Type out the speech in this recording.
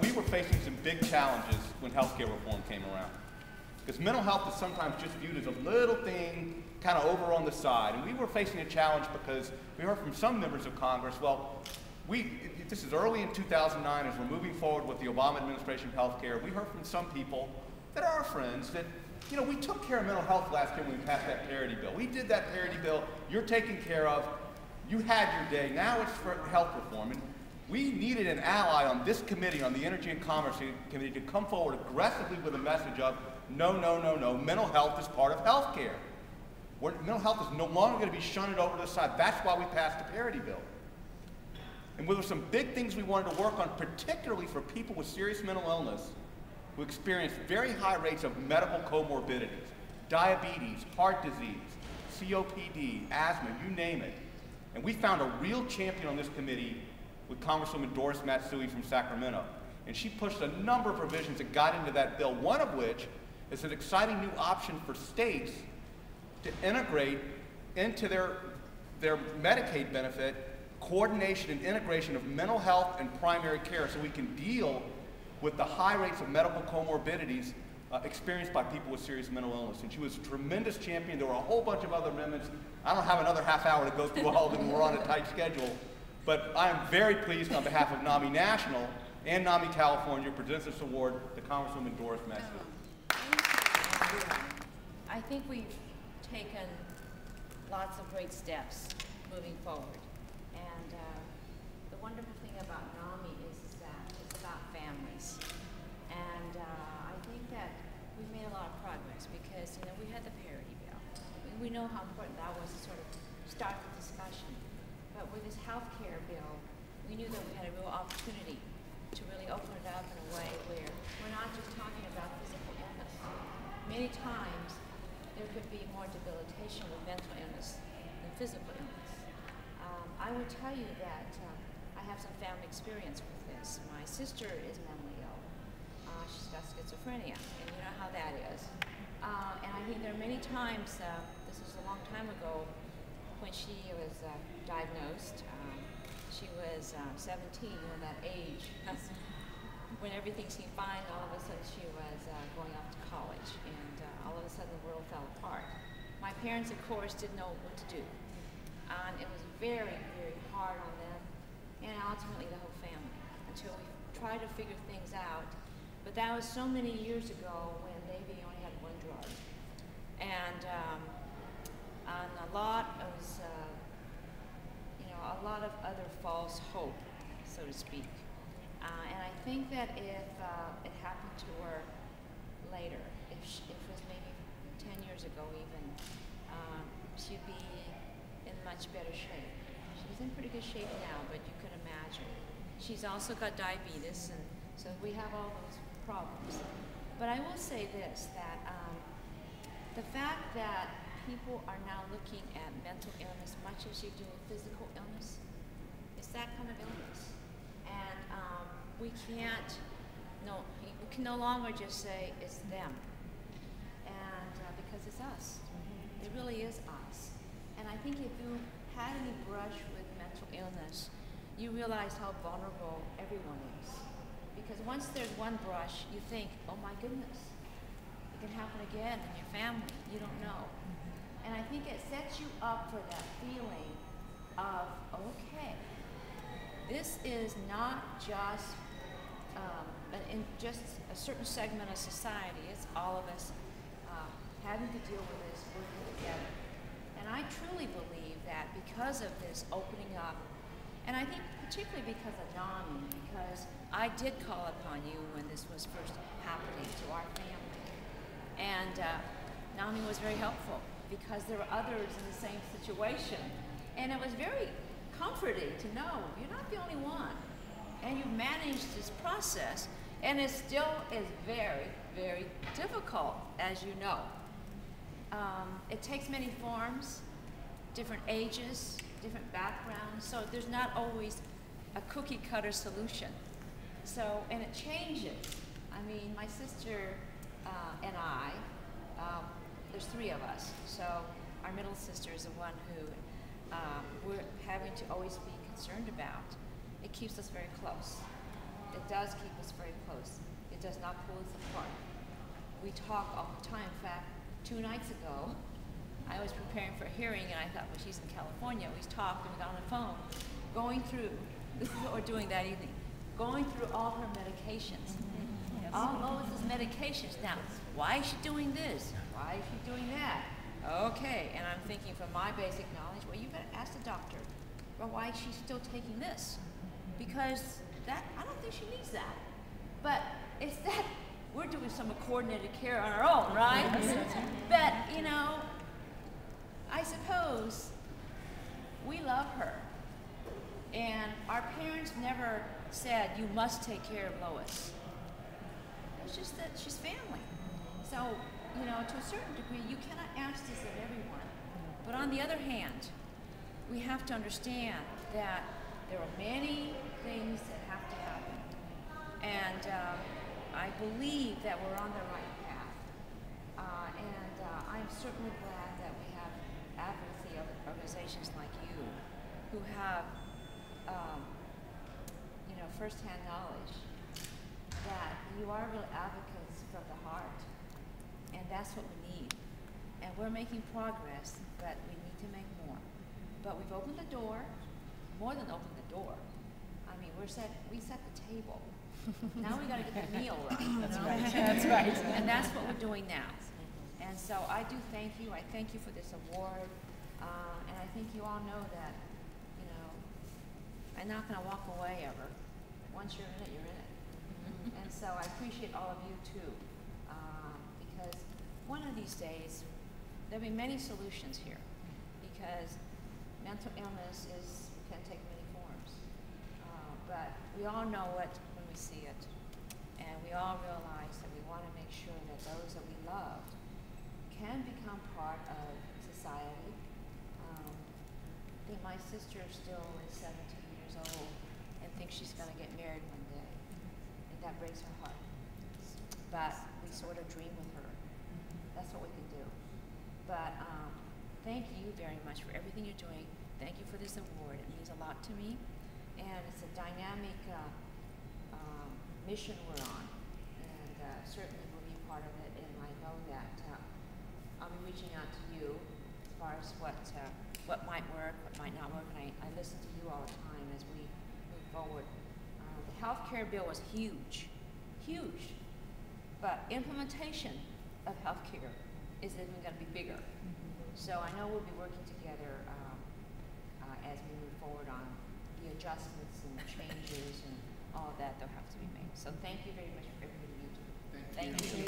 We were facing some big challenges when healthcare reform came around. Because mental health is sometimes just viewed as a little thing kind of over on the side. And we were facing a challenge because we heard from some members of Congress, well, this is early in 2009 as we're moving forward with the Obama administration of healthcare. We heard from some people that are our friends that, you know, we took care of mental health last year when we passed that parity bill. We did that parity bill, you're taken care of, you had your day, now it's for health reform. And we needed an ally on this committee, on the Energy and Commerce Committee, to come forward aggressively with a message of, no, no, no, no, mental health is part of health care. Mental health is no longer going to be shunted over to the side. That's why we passed the parity bill. And there were some big things we wanted to work on, particularly for people with serious mental illness who experience very high rates of medical comorbidities, diabetes, heart disease, COPD, asthma, you name it. And we found a real champion on this committee with Congresswoman Doris Matsui from Sacramento. And she pushed a number of provisions that got into that bill, one of which is an exciting new option for states to integrate into their Medicaid benefit coordination and integration of mental health and primary care so we can deal with the high rates of medical comorbidities experienced by people with serious mental illness. And she was a tremendous champion. There were a whole bunch of other amendments. I don't have another half hour to go through all of them. We're on a tight schedule. But I am very pleased on behalf of NAMI National and NAMI California to present this award to Congresswoman Doris Matsui. I think we've taken lots of great steps moving forward. And the wonderful thing about NAMI is that it's about families. And I think that we've made a lot of progress because, you know, we had the parity bill. We know how important that was to sort of start the discussion. But with this health care bill, we knew that we had a real opportunity to really open it up in a way where we're not just talking about physical illness. Many times, there could be more debilitation with mental illness than physical illness. I would tell you that I have some family experience with this. My sister is mentally ill. She's got schizophrenia, and you know how that is. And I think there are many times, this was a long time ago, when she was diagnosed. She was 17, you know, that age, when everything seemed fine, all of a sudden she was going off to college, and all of a sudden the world fell apart. My parents, of course, didn't know what to do. It was very, very hard on them, and ultimately the whole family, until we tried to figure things out. But that was so many years ago when baby only had one drug. And a lot of, a lot of other false hope, so to speak. And I think that if it happened to her later, if it was maybe 10 years ago even, she'd be in much better shape. She's in pretty good shape now, but you could imagine. She's also got diabetes, and so we have all those problems. But I will say this, that the fact that people are now looking at mental illness much as you do physical illness, it's that kind of illness. And we can no longer just say it's them, and because it's us. It really is us. And I think if you had any brush with mental illness, you realize how vulnerable everyone is. Because once there's one brush, you think, oh my goodness, it can happen again in your family. You don't know. And I think it sets you up for that feeling of, okay, this is not just in just a certain segment of society. It's all of us having to deal with this, working together. And I truly believe that because of this opening up, and I think particularly because of NAMI, because I did call upon you when this was first happening to our family. And NAMI was very helpful because there were others in the same situation. And it was very comforting to know you're not the only one. And you've managed this process. And it still is very, very difficult, as you know. It takes many forms, different ages, different backgrounds, so there's not always a cookie-cutter solution. So, and it changes. I mean, my sister and I, there's three of us, so our middle sister is the one who we're having to always be concerned about. It keeps us very close. it does keep us very close. It does not pull us apart. We talk all the time. In fact, 2 nights ago, I was preparing for a hearing, and I thought, well, she's in California. We talked, and we got on the phone, going through, this is what we're doing that evening, going through all her medications. Yes. All those medications. Now, why is she doing this? Why is she doing that? Okay, and I'm thinking from my basic knowledge, well, you better ask the doctor, well, why is she still taking this? Because that, I don't think she needs that. But it's that we're doing some coordinated care on our own, right? But, you know, I suppose we love her. And our parents never said, you must take care of Lois. It's just that she's family. So, you know, to a certain degree, you cannot ask this of everyone. But on the other hand, we have to understand that there are many things that have to happen. And I believe that we're on the right path. I'm certainly glad that we have advocacy organizations like you who have, you know, firsthand knowledge that you are real advocates from the heart. And that's what we need. And we're making progress, but we need to make more. But we've opened the door, more than opened the door. I mean, we set the table. Now we got to get the meal right. That's right. That's right. And that's what we're doing now. And so I do thank you. I thank you for this award. And I think you all know that, you know, I'm not going to walk away ever. Once you're in it, you're in it. And so I appreciate all of you too. Because one of these days, there'll be many solutions here. Because mental illness can take many forms. But we all know it when we see it. And we all realize that we want to make sure that those that we loved can become part of society. I think my sister still is 17 years old and thinks she's going to get married one day. And that breaks her heart. But we sort of dream with her. That's what we can do. But thank you very much for everything you're doing. Thank you for this award. It means a lot to me. And it's a dynamic mission we're on. And certainly we'll be part of it. And I know that I'll be reaching out to you as far as what might work, what might not work. And I listen to you all the time as we move forward. The health care bill was huge, huge. But implementation of health care is even going to be bigger. So I know we'll be working together as we move forward on the adjustments and changes and all of that that have to be made. So thank you very much for everything you do. Thank you. Thank you.